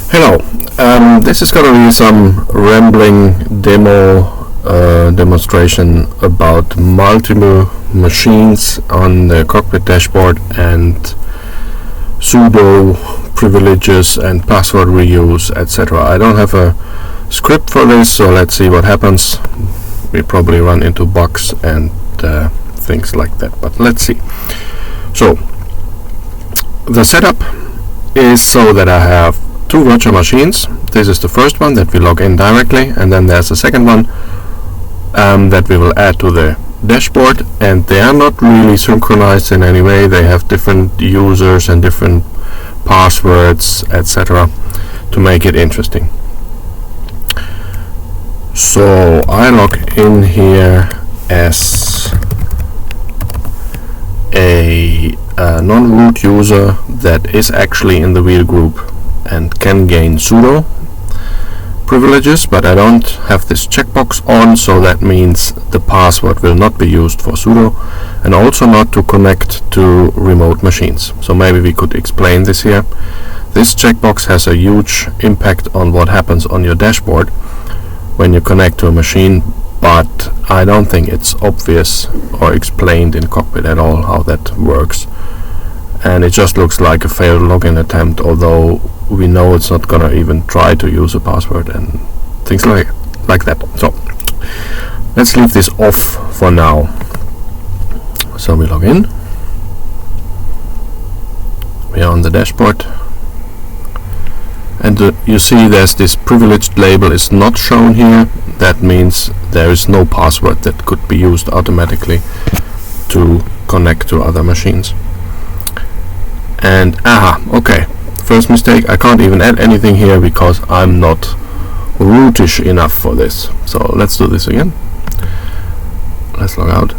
Hello, this is going to be some rambling demonstration about multiple machines on the Cockpit dashboard and sudo privileges and password reuse, etc. I don't have a script for this, so let's see what happens. We probably run into bugs and things like that, but let's see. So the setup is so that I have two virtual machines. This is the first one that we log in directly, and then there's a second one that we will add to the dashboard, and they are not really synchronized in any way. They have different users and different passwords, etc., to make it interesting. So I log in here as a non-root user that is actually in the wheel group and can gain sudo privileges, but I don't have this checkbox on, so that means the password will not be used for sudo and also not to connect to remote machines. So maybe we could explain this here. This checkbox has a huge impact on what happens on your dashboard when you connect to a machine, but I don't think it's obvious or explained in Cockpit at all how that works. And it just looks like a failed login attempt, although we know it's not gonna even try to use a password and things like that. So let's leave this off for now. So we log in. We are on the dashboard, and you see there's this privileged label is not shown here. That means there is no password that could be used automatically to connect to other machines. And okay, first mistake, I can't even add anything here because I'm not rootish enough for this. So let's do this again. Let's log out.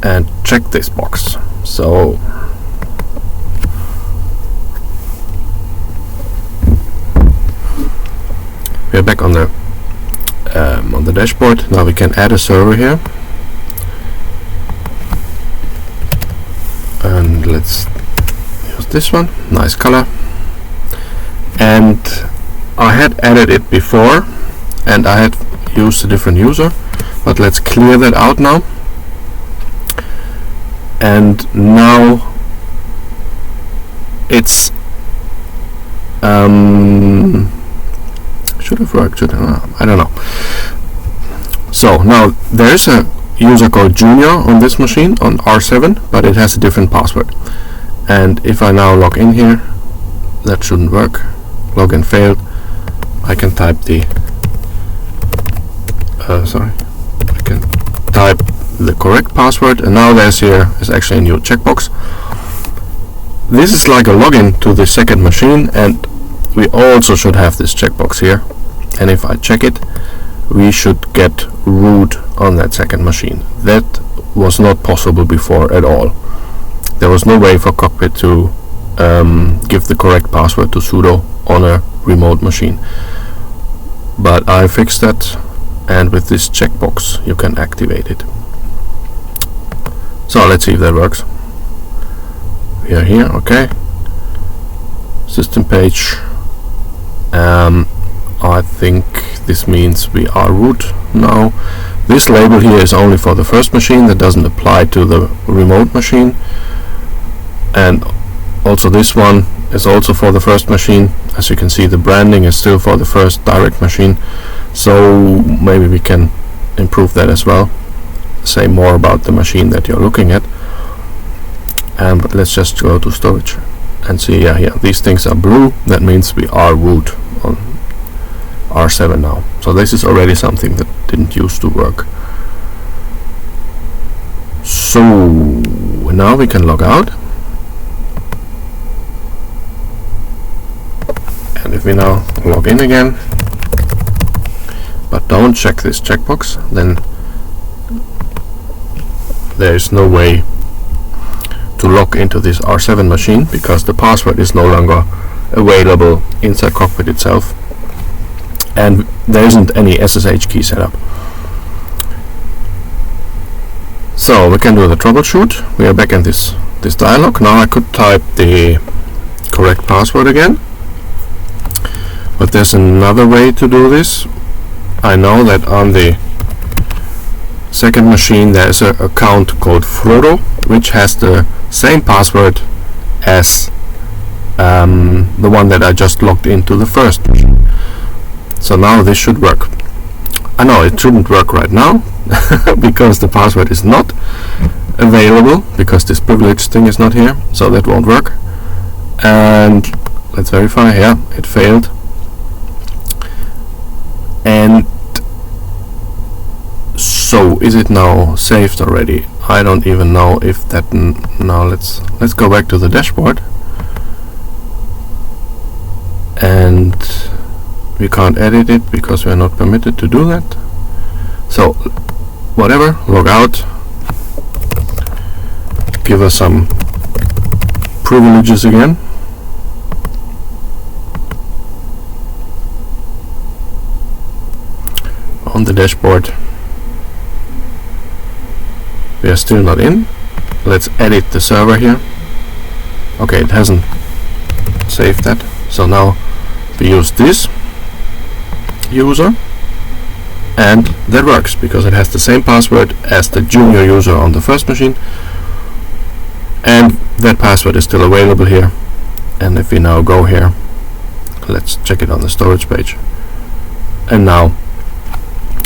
And check this box. So we're back on the dashboard. Now we can add a server here, and let's use this one. Nice color. And I had added it before, and I had used a different user, but let's clear that out now. And now it's should have worked, I don't know. So now there is a user called Junior on this machine on R7, but it has a different password. And if I now log in here, that shouldn't work. Login failed. I can type the I can type the correct password, and now there's here is actually a new checkbox. This is like a login to the second machine, and we also should have this checkbox here. And if I check it, we should get root on that second machine. That was not possible before at all. There was no way for Cockpit to give the correct password to sudo on a remote machine. But I fixed that, and with this checkbox you can activate it. So let's see if that works. We are here, okay. System page. I think this means we are root now. This label here is only for the first machine, that doesn't apply to the remote machine. And also this one is also for the first machine. As you can see, the branding is still for the first direct machine. So maybe we can improve that as well. Say more about the machine that you're looking at. But let's just go to storage and see, yeah, these things are blue. That means we are root on R7 now. So this is already something that didn't used to work. So now we can log out. And if we now log in again, but don't check this checkbox, then there is no way to log into this R7 machine because the password is no longer available inside Cockpit itself, and there isn't any SSH key set up. So we can do the troubleshoot. We are back in this dialog. Now I could type the correct password again, but there's another way to do this. I know that on the second machine there's an account called Frodo, which has the same password as the one that I just logged into the first machine. So now this should work. I know it shouldn't work right now because the password is not available, because this privilege thing is not here, so that won't work. And let's verify. Yeah, it failed. And so is it now saved already? I don't even know if that now let's go back to the dashboard, and we can't edit it because we are not permitted to do that. So whatever, log out, give us some privileges again. On the dashboard we are still not in. Let's edit the server here. Okay, it hasn't saved that, so now we use this user, and that works because it has the same password as the junior user on the first machine, and that password is still available here. And if we now go here, let's check it on the storage page, and now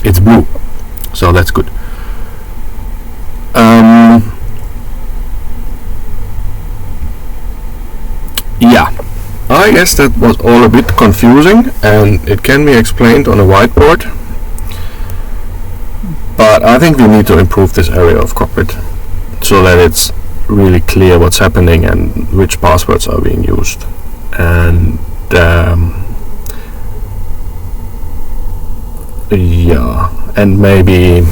it's blue, so that's good. Yeah, I guess that was all a bit confusing, and it can be explained on a whiteboard, but I think we need to improve this area of Cockpit so that it's really clear what's happening and which passwords are being used. And yeah, and maybe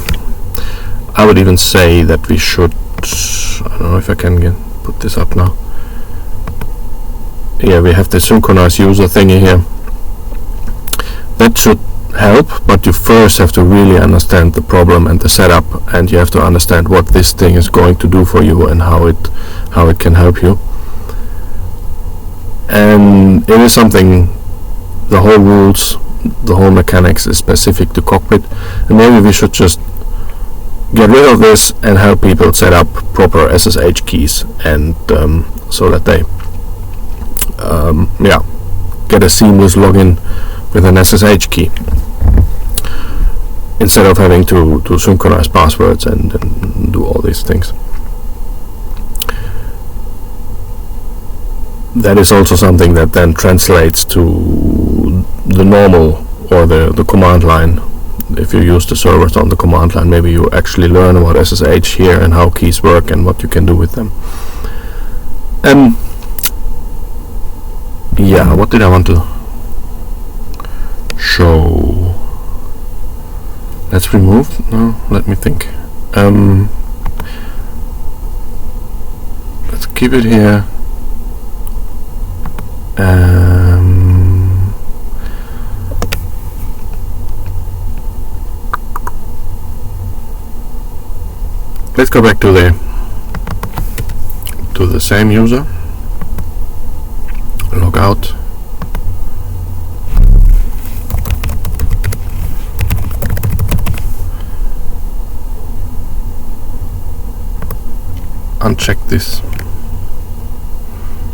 I would even say that we should, I don't know if I can put this up now. Yeah, we have the synchronized user thingy here. That should help, but you first have to really understand the problem and the setup, and you have to understand what this thing is going to do for you and how it can help you. And it is something, the whole rules, the whole mechanics is specific to Cockpit, and maybe we should just get rid of this and help people set up proper SSH keys, and so that they yeah, get a seamless login with an SSH key instead of having to synchronize passwords and do all these things. That is also something that then translates to the normal or the command line. If you use the servers on the command line, maybe you actually learn about SSH here and how keys work and what you can do with them. Yeah, what did I want to show? Let's remove. No, let me think. Let's keep it here. Let's go back to the same user. Log out. Uncheck this.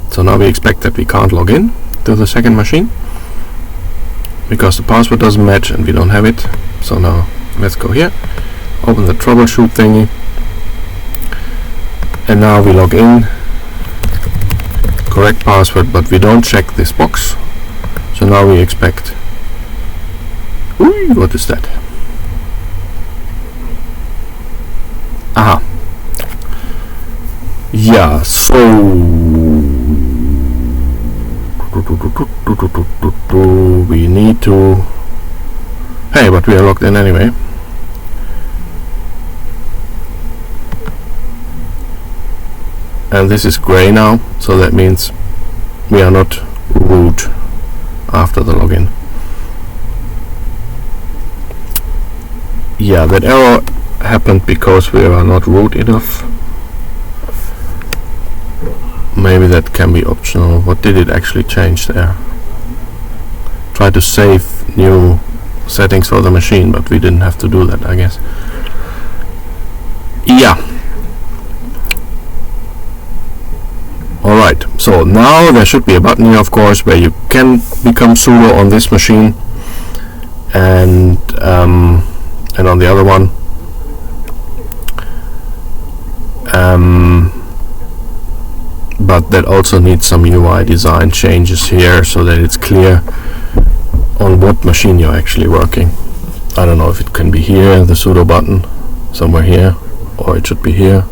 So now we expect that we can't log in to the second machine because the password doesn't match and we don't have it. So now let's go here, open the troubleshoot thingy, and now we log in. Correct password, but we don't check this box. So now we expect. Ooh, what is that? Aha. Yeah, so we need to. Hey, but we are logged in anyway. And this is gray now, so that means we are not root after the login. Yeah, that error happened because we are not root enough. Maybe that can be optional. What did it actually change there? Try to save new settings for the machine, but we didn't have to do that, I guess. Yeah. Alright, so now there should be a button here, of course, where you can become sudo on this machine and on the other one. But that also needs some UI design changes here so that it's clear on what machine you're actually working. I don't know if it can be here, the sudo button, somewhere here, or it should be here.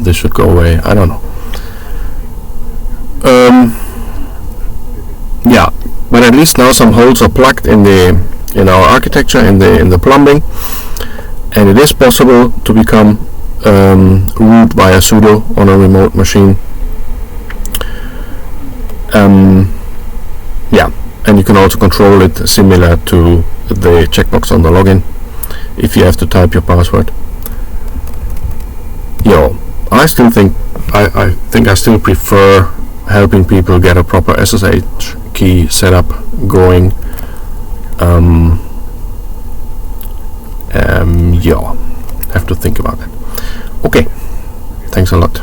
This should go away, I don't know. Yeah, but at least now some holes are plugged in our architecture, in the plumbing, and it is possible to become root via sudo on a remote machine. Yeah, and you can also control it similar to the checkbox on the login if you have to type your password. I still think I still prefer helping people get a proper SSH key setup going. Yeah, have to think about it. Okay, thanks a lot.